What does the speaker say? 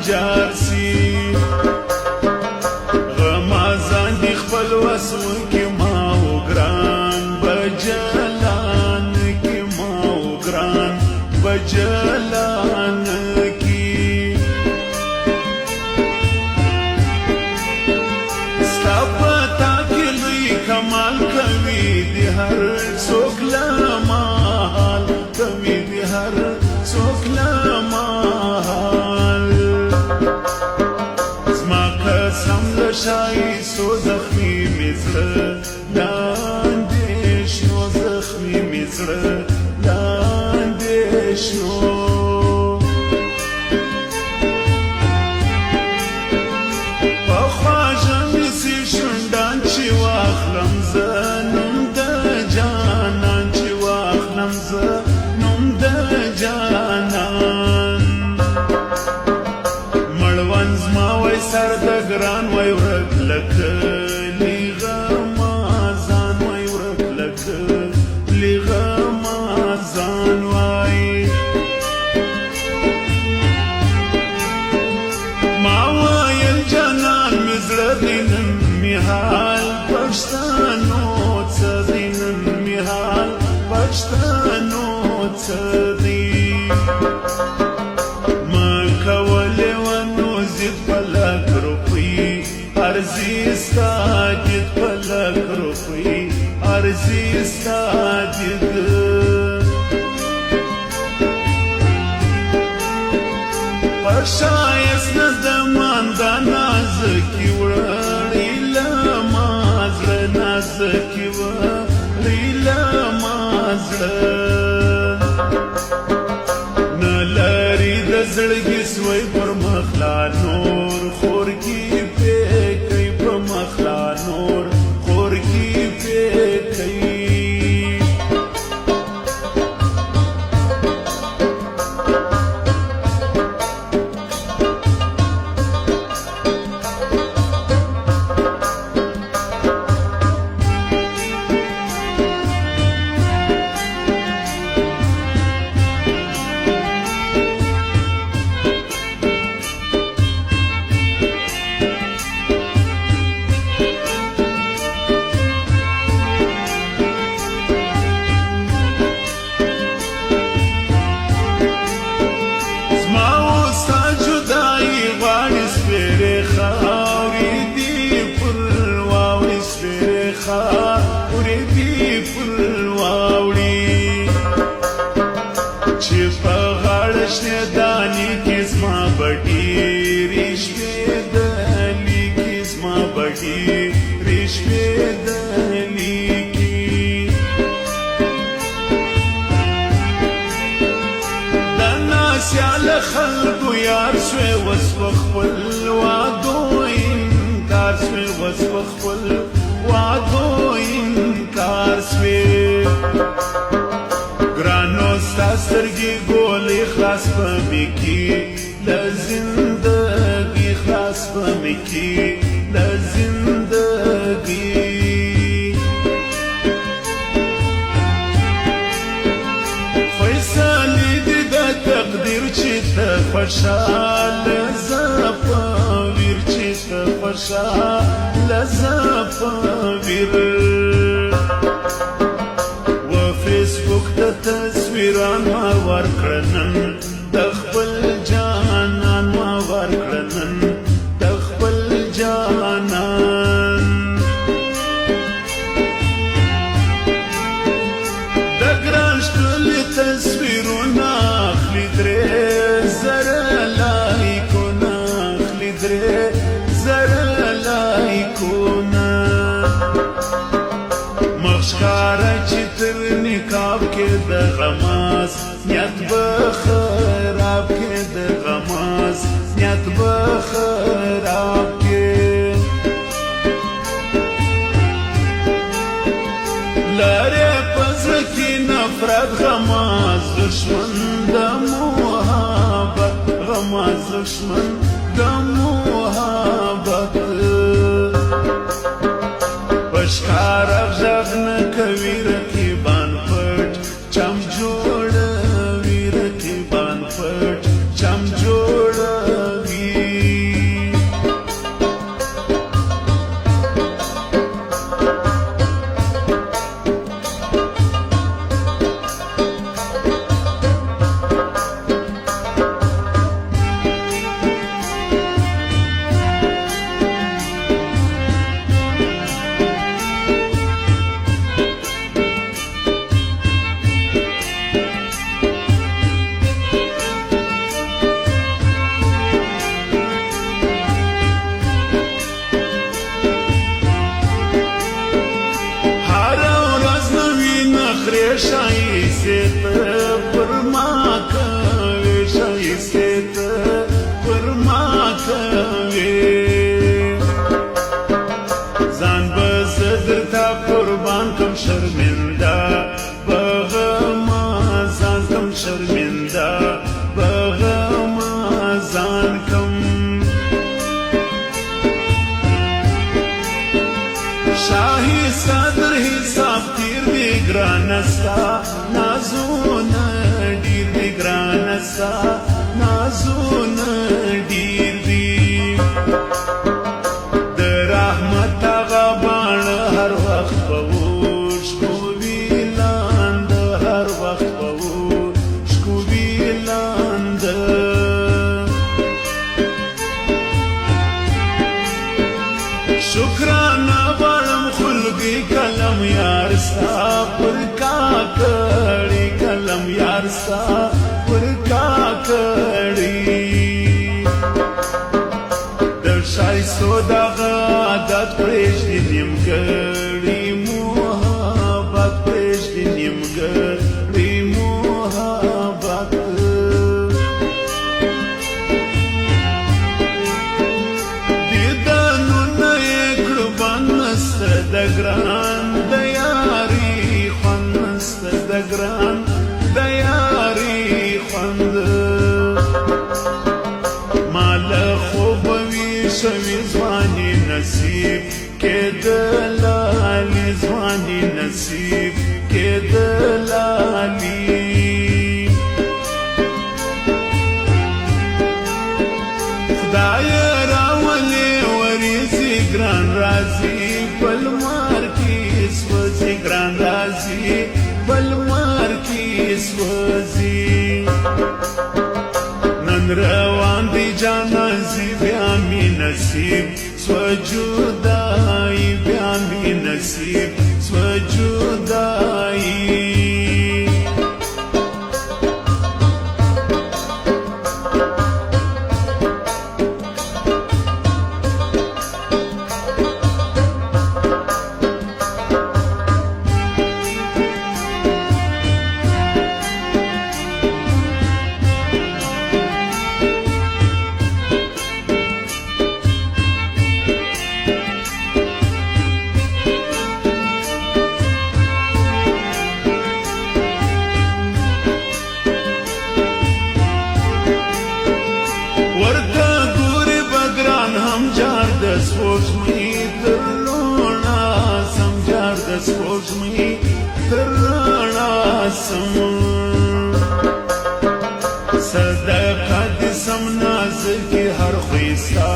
بنجار سی غمازان دی خپل وسو کې ما وګران بجلان کې ما وګران بجلان کې ستا پتا کې لوی کمال کوي دی هر څوک لمحال کوي دی هر څوک لمحال زما قسم له شایستو زخمي مې زړه لاندې شنو زخمي مې زړه لاندې شنو په خواږه مې سي شونډان چې واخلم زه نوم د جانان چې واخلم زه نوم د جانان مړوند زما وای سر د ګران وای ورک لکه لیغمازان وای ورک لکه لیغمازان وای ما وایل جانان مې زړه دی نن مې حال پښتنو څه دی نن مې حال پښتنو څه دی ارزی استادید پلک روپی ارزی استادید پرشایست ندمان دا نازکی وڑی لمازر نازکی وڑی لمازر نلاری دزڑگی سوی پر مخلا نور خور کی نور خور کی پیکھئی دانی کسما بڑی رشوے دلی کسما بڑی رشوے دلی کی دنا سیال خلق یار سوے وسوخ پل وادو انکار سوے وسوخ پل وادو انکار سوے گرانو ستاسرگی گول اخلاص پمیکی لزندگی اخلاص پمیکی لزندگی فیصلی دی دا تقدیر چی تا خوشحال زپاویر چی تا خوشحال زپاویر فیسبوک ته تصویران ما ورکړنن د خپل جانان ما ورکړنن د خپل جانان د ګران ښکلي تصویرونه اخلي درې زره لایکونه اخلي درې زره لایکونه مخشکاره چې تر نقاب کې د غماز نیت به خراب کې د غماز نیت به خراب کې لارې په زړه کې نفرت غماز دشمن د محبت غماز دشمن د محبت پشکار افزاق نکوی رقیبان پٹ چم جوڑوی رقیبان پٹ چم جوڑوی ته پر ما کوې ښایستې ته پر ما کوې ځان به زه درته قربان کم شرمنده بغما ځان کم شرمنده بغما ځان کم شاهی صدر حساب تیر دی ګرانه ستا نازونه ډیر دی ګرانه ستا نازونه ډیر دی د رحمت هغه باڼه هر وخت به وشکوي لاندې هر وخت به وشکوي لاندې شکرانه غواړم خلګي کلم یار ستا پر کاکړي کلم یار ستا پر کاکړي د ښایستو دغه عادت پرېږدي نیمګړي محبت پرېږدي نیمګړي محبت د ګران د یاري خوند نسته د ګران د یاري خوند ما له خوبه وي شوي ځواني نصیب کېدلالي ځواني نصیب کېدلالي خدایه راولې ورېځې ګران راځي پلمار کی سوزی ګران راځي پلمار کی سوزی نن روان دی جانازي بیا می نصیب سو جدائی بیا می نصیب سو جدائی سپوږمۍ تر رڼا سم جار د سپوږمۍ تر رڼا سم صدقه دې سم نازکې هر خوی ستا